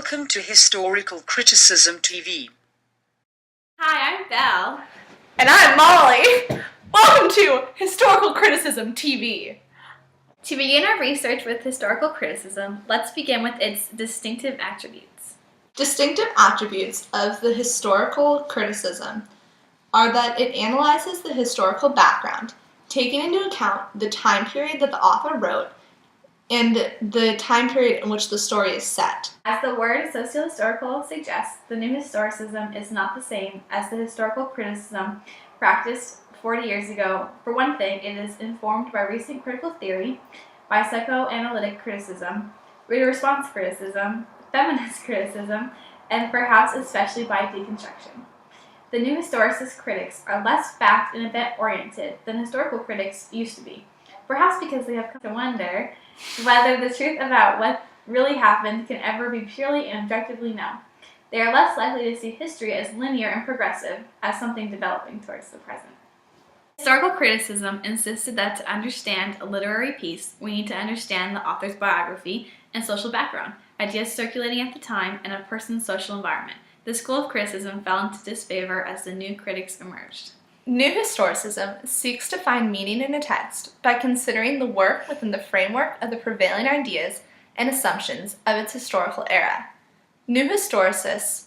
Welcome to Historical Criticism TV. Hi, I'm Belle. And I'm Molly. Welcome to Historical Criticism TV. To begin our research with historical criticism, let's begin with its distinctive attributes. Distinctive attributes of the historical criticism are that it analyzes the historical background, taking into account the time period that the author wrote and the time period in which the story is set. As the word socio-historical suggests, the new historicism is not the same as the historical criticism practiced 40 years ago. For one thing, it is informed by recent critical theory, by psychoanalytic criticism, reader response criticism, feminist criticism, and perhaps especially by deconstruction. The new historicist critics are less fact and event-oriented than historical critics used to be, perhaps because they have come to wonder whether the truth about what really happened can ever be purely and objectively known. They are less likely to see history as linear and progressive, as something developing towards the present. Historical criticism insisted that to understand a literary piece, we need to understand the author's biography and social background, ideas circulating at the time, and a person's social environment. This school of criticism fell into disfavor as the new critics emerged. New historicism seeks to find meaning in a text by considering the work within the framework of the prevailing ideas and assumptions of its historical era. New historicists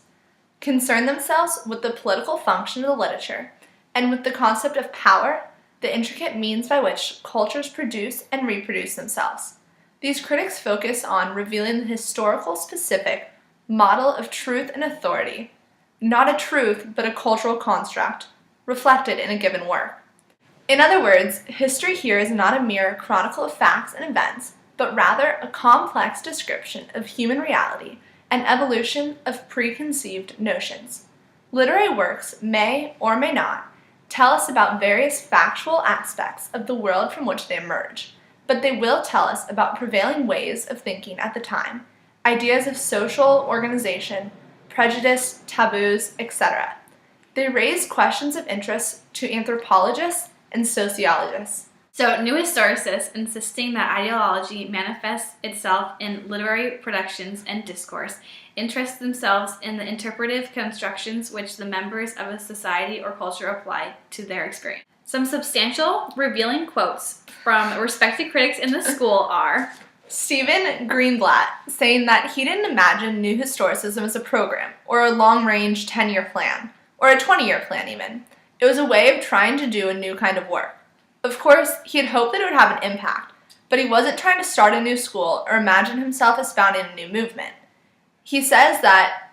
concern themselves with the political function of the literature and with the concept of power, the intricate means by which cultures produce and reproduce themselves. These critics focus on revealing the historical specific model of truth and authority, not a truth but a cultural construct, reflected in a given work. In other words, history here is not a mere chronicle of facts and events, but rather a complex description of human reality and evolution of preconceived notions. Literary works may or may not tell us about various factual aspects of the world from which they emerge, but they will tell us about prevailing ways of thinking at the time, ideas of social organization, prejudice, taboos, etc. They raise questions of interest to anthropologists and sociologists. So, new historicists insisting that ideology manifests itself in literary productions and discourse, interest themselves in the interpretive constructions which the members of a society or culture apply to their experience. Some substantial, revealing quotes from respected critics in the school are Stephen Greenblatt saying that he didn't imagine new historicism as a program or a long-range 10-year plan, or a 20-year plan even. It was a way of trying to do a new kind of work. Of course, he had hoped that it would have an impact, but he wasn't trying to start a new school or imagine himself as founding a new movement. He says that,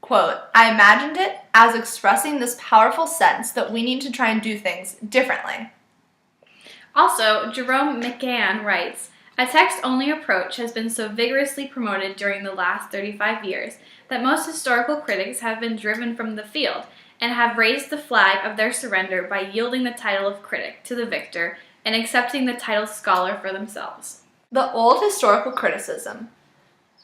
quote, "I imagined it as expressing this powerful sense that we need to try and do things differently." Also, Jerome McGann writes, "A text-only approach has been so vigorously promoted during the last 35 years that most historical critics have been driven from the field and have raised the flag of their surrender by yielding the title of critic to the victor and accepting the title scholar for themselves." The old historical criticism,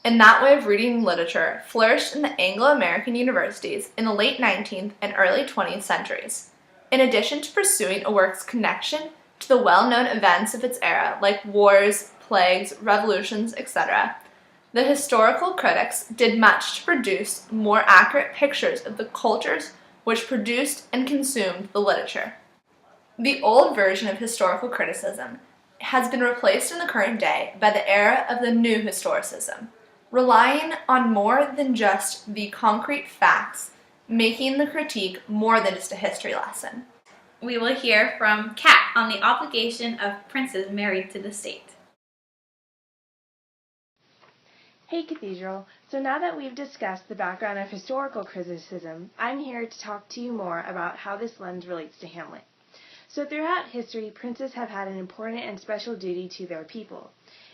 and that way of reading literature, flourished in the Anglo-American universities in the late 19th and early 20th centuries. In addition to pursuing a work's connection to the well-known events of its era, like wars, plagues, revolutions, etc., the historical critics did much to produce more accurate pictures of the cultures which produced and consumed the literature. The old version of historical criticism has been replaced in the current day by the era of the new historicism, relying on more than just the concrete facts, making the critique more than just a history lesson. We will hear from Kat on the obligation of princes married to the state. Hey Cathedral, so now that we've discussed the background of historical criticism, I'm here to talk to you more about how this lens relates to Hamlet. So throughout history, princes have had an important and special duty to their people.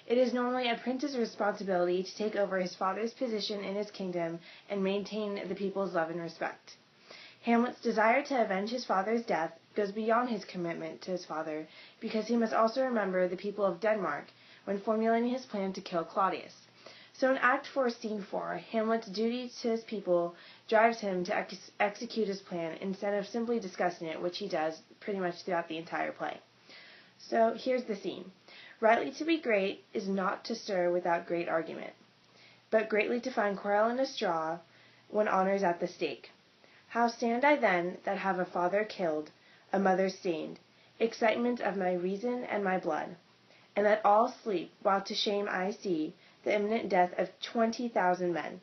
It is normally a prince's responsibility to take over his father's position in his kingdom and maintain the people's love and respect. Hamlet's desire to avenge his father's death goes beyond his commitment to his father because he must also remember the people of Denmark when formulating his plan to kill Claudius. So in Act 4, Scene 4, Hamlet's duty to his people drives him to execute his plan instead of simply discussing it, which he does pretty much throughout the entire play. So here's the scene. Rightly to be great is not to stir without great argument. but greatly to find quarrel in a straw when honor's at the stake. How stand I then that have a father killed, a mother stained, excitement of my reason and my blood, and that all sleep, while to shame I see the imminent death of 20,000 men,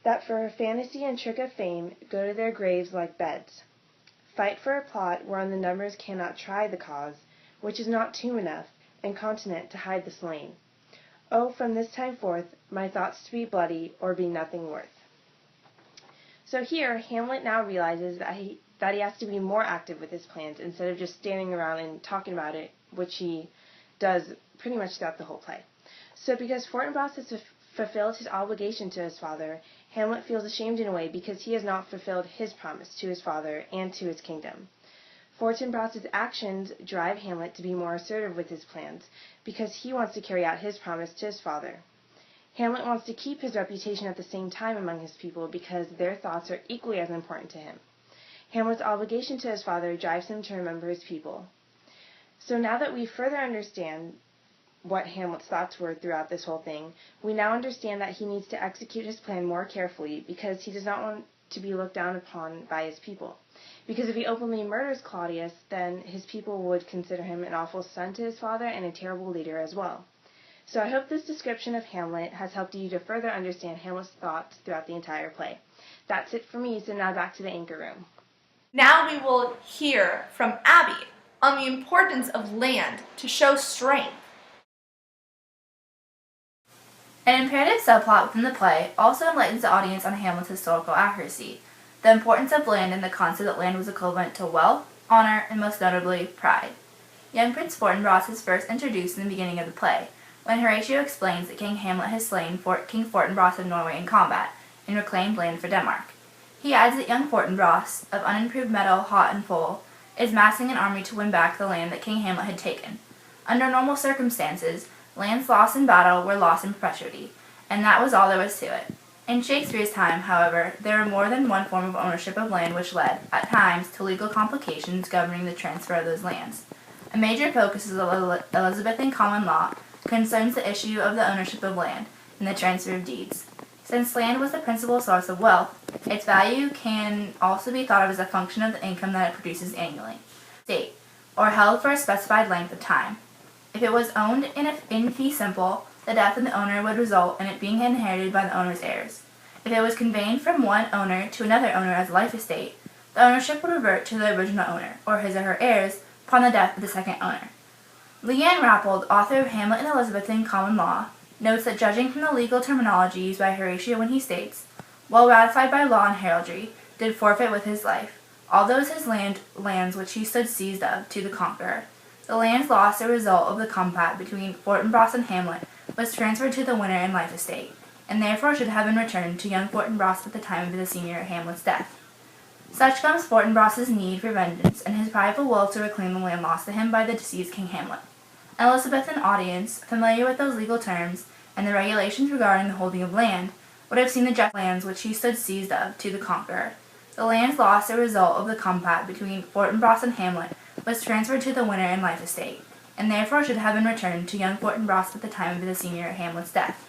that for fantasy and trick of fame go to their graves like beds, fight for a plot whereon the numbers cannot try the cause, which is not tomb enough and continent to hide the slain. Oh, from this time forth, my thoughts to be bloody or be nothing worth. So here, Hamlet now realizes that he has to be more active with his plans instead of just standing around and talking about it, which he does pretty much throughout the whole play. So because Fortinbras has fulfilled his obligation to his father, Hamlet feels ashamed in a way because he has not fulfilled his promise to his father and to his kingdom. Fortinbras's actions drive Hamlet to be more assertive with his plans because he wants to carry out his promise to his father. Hamlet wants to keep his reputation at the same time among his people because their thoughts are equally as important to him. Hamlet's obligation to his father drives him to remember his people. So now that we further understand what Hamlet's thoughts were throughout this whole thing, we now understand that he needs to execute his plan more carefully because he does not want to be looked down upon by his people. Because if he openly murders Claudius, then his people would consider him an awful son to his father and a terrible leader as well. So I hope this description of Hamlet has helped you to further understand Hamlet's thoughts throughout the entire play. That's it for me, so now back to the anchor room. Now we will hear from Abby on the importance of land to show strength. An imperative subplot within the play also enlightens the audience on Hamlet's historical accuracy, the importance of land and the concept that land was equivalent to wealth, honor, and most notably, pride. Young Prince Fortinbras is first introduced in the beginning of the play, when Horatio explains that King Hamlet has slain King Fortinbras of Norway in combat, and reclaimed land for Denmark. He adds that young Fortinbras, of unimproved mettle, hot and full, is massing an army to win back the land that King Hamlet had taken. Under normal circumstances, lands lost in battle were lost in perpetuity, and that was all there was to it. In Shakespeare's time, however, there were more than one form of ownership of land which led, at times, to legal complications governing the transfer of those lands. A major focus of Elizabethan common law concerns the issue of the ownership of land and the transfer of deeds. Since land was the principal source of wealth, its value can also be thought of as a function of the income that it produces annually, state, or held for a specified length of time. If it was owned in fee simple, the death of the owner would result in it being inherited by the owner's heirs. If it was conveyed from one owner to another owner as a life estate, the ownership would revert to the original owner, or his or her heirs, upon the death of the second owner. Leanne Rappold, author of Hamlet and Elizabethan Common Law, notes that judging from the legal terminology used by Horatio when he states, "Well ratified by law and heraldry, did forfeit with his life, all those his lands which he stood seized of, to the conqueror. The lands lost as a result of the compact between Fortinbras and Hamlet was transferred to the winner in life estate, and therefore should have been returned to young Fortinbras at the time of the senior Hamlet's death. Such comes Fortinbras's need for vengeance and his prideful will to reclaim the land lost to him by the deceased King Hamlet. An Elizabethan audience, familiar with those legal terms and the regulations regarding the holding of land, would have seen the just lands which he stood seized of, to the conqueror. The lands lost as a result of the compact between Fortinbras and Hamlet was transferred to the winner in life estate, and therefore should have been returned to young Fortinbras at the time of the senior Hamlet's death.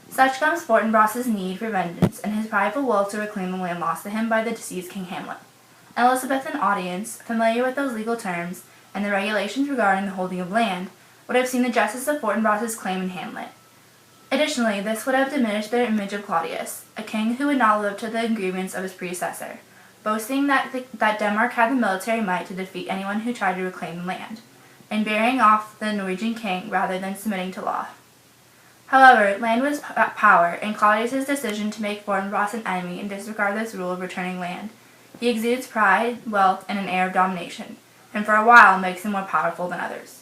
Such comes Fortinbras's need for vengeance and his prideful will to reclaim the land lost to him by the deceased King Hamlet. An Elizabethan audience, familiar with those legal terms and the regulations regarding the holding of land, would have seen the justice of Fortinbras's claim in Hamlet. Additionally, this would have diminished their image of Claudius, a king who would not live up to the agreements of his predecessor, boasting that Denmark had the military might to defeat anyone who tried to reclaim the land, and bearing off the Norwegian king rather than submitting to law. However, land was power, and Claudius's decision to make Fortinbras an enemy and disregard this rule of returning land. He exudes pride, wealth, and an air of domination, and for a while makes him more powerful than others.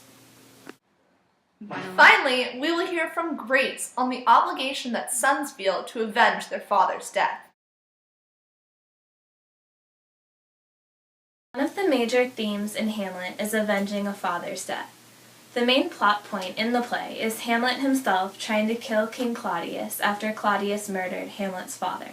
Finally, we will hear from Grace on the obligation that sons feel to avenge their father's death. One of the major themes in Hamlet is avenging a father's death. The main plot point in the play is Hamlet himself trying to kill King Claudius after Claudius murdered Hamlet's father.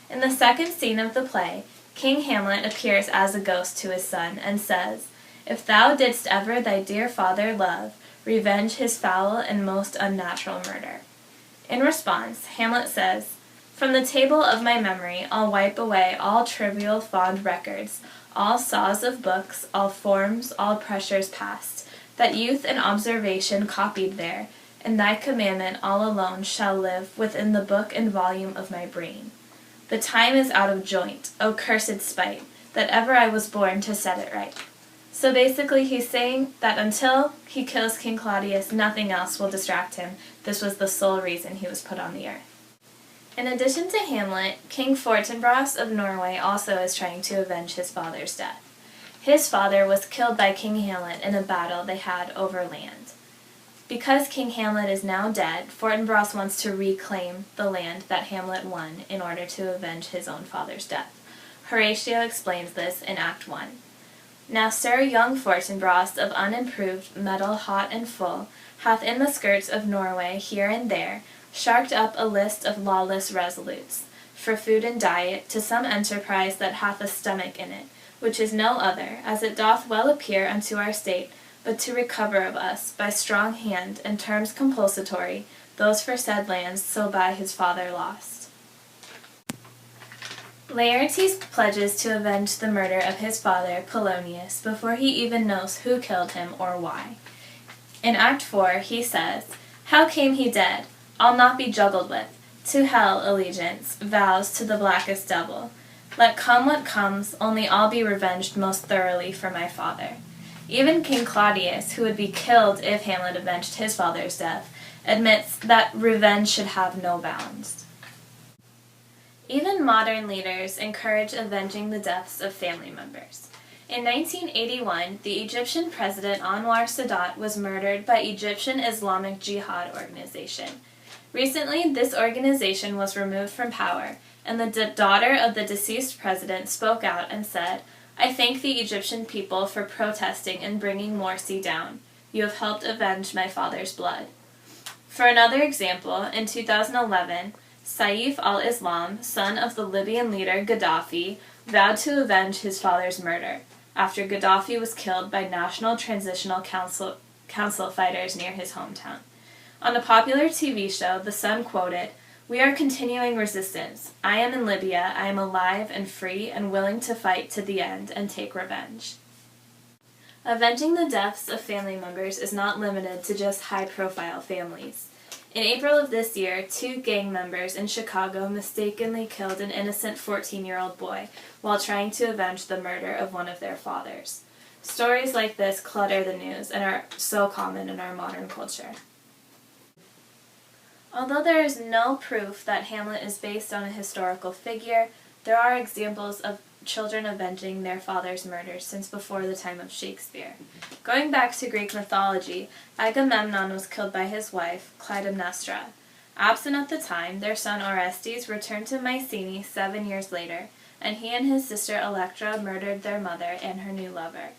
In the second scene of the play, King Hamlet appears as a ghost to his son and says, "If thou didst ever thy dear father love, revenge his foul and most unnatural murder." In response, Hamlet says, "From the table of my memory I'll wipe away all trivial fond records, all saws of books, all forms, all pressures past, that youth and observation copied there, and thy commandment all alone shall live within the book and volume of my brain. The time is out of joint, O cursed spite, that ever I was born to set it right." So basically he's saying that until he kills King Claudius, nothing else will distract him. This was the sole reason he was put on the earth. In addition to Hamlet, King Fortinbras of Norway also is trying to avenge his father's death. His father was killed by King Hamlet in a battle they had over land. Because King Hamlet is now dead, Fortinbras wants to reclaim the land that Hamlet won in order to avenge his own father's death. Horatio explains this in Act 1. "Now Sir young Fortinbras of unimproved metal hot and full hath in the skirts of Norway here and there sharked up a list of lawless resolutes, for food and diet, to some enterprise that hath a stomach in it, which is no other, as it doth well appear unto our state, but to recover of us, by strong hand and terms compulsatory, those foresaid lands so by his father lost." Laertes pledges to avenge the murder of his father, Polonius, before he even knows who killed him or why. In Act 4, he says, "How came he dead? I'll not be juggled with. To hell, allegiance, vows to the blackest devil. Let come what comes, only I'll be revenged most thoroughly for my father." Even King Claudius, who would be killed if Hamlet avenged his father's death, admits that revenge should have no bounds. Even modern leaders encourage avenging the deaths of family members. In 1981, the Egyptian president Anwar Sadat was murdered by Egyptian Islamic Jihad organization. Recently, this organization was removed from power, and the daughter of the deceased president spoke out and said, "I thank the Egyptian people for protesting and bringing Morsi down. You have helped avenge my father's blood." For another example, in 2011, Saif al-Islam, son of the Libyan leader Gaddafi, vowed to avenge his father's murder after Gaddafi was killed by National Transitional Council fighters near his hometown. On a popular TV show, the son quoted, "We are continuing resistance. I am in Libya. I am alive and free and willing to fight to the end and take revenge." Avenging the deaths of family members is not limited to just high-profile families. In April of this year, 2 gang members in Chicago mistakenly killed an innocent 14-year-old boy while trying to avenge the murder of one of their fathers. Stories like this clutter the news and are so common in our modern culture. Although there is no proof that Hamlet is based on a historical figure, there are examples of children avenging their father's murders since before the time of Shakespeare. Going back to Greek mythology, Agamemnon was killed by his wife, Clytemnestra. Absent at the time, their son Orestes returned to Mycenae 7 years later, and he and his sister Electra murdered their mother and her new lover.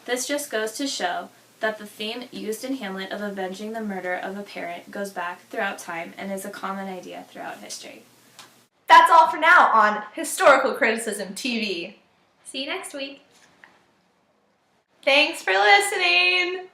This just goes to show that the theme used in Hamlet of avenging the murder of a parent goes back throughout time and is a common idea throughout history. That's all for now on Historical Criticism TV. See you next week. Thanks for listening!